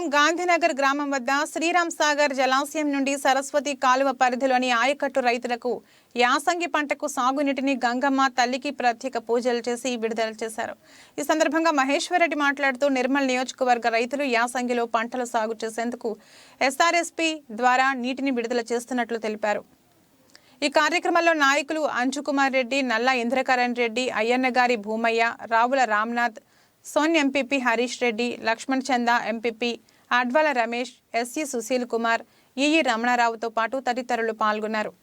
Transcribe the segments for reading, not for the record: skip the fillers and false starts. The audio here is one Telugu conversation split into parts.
మండలం గాంధీనగర్ గ్రామం వద్ద శ్రీరామ్ సాగర్ జలాశయం నుండి సరస్వతి కాలువ పరిధిలోని ఆయకట్టు రైతులకు యాసంగి పంటకు సాగునీటిని గంగమ్మ తల్లికి ప్రత్యేక పూజలు చేసి విడుదల చేశారు. ఈ సందర్భంగా మహేశ్వరరెడ్డి మాట్లాడుతూ నిర్మల్ నియోజకవర్గ రైతులు యాసంగిలో పంటలు సాగు చేసేందుకు ఎస్ఆర్ఎస్పీ ద్వారా నీటిని విడుదల చేస్తున్నట్లు తెలిపారు. ఈ కార్యక్రమంలో నాయకులు Anjukumar Reddy, Nalla Indrakaran Reddy, Ayyannagari Bhumaiah, Ravula Ramnath, Sone MPP Harish Reddy, Laxman Chanda MPP, Adwala Ramesh, SC Sushil Kumar, EE రమణారావుతో పాటు తదితరులు పాల్గొన్నారు.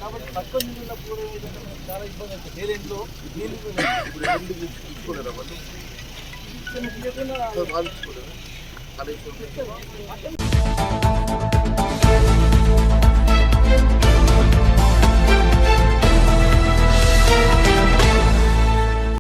కాబట్టి తక్కువ నీళ్ళ పూర్వం చాలా ఇబ్బంది అవుతుంది. నీళ్ళలో నీళ్ళు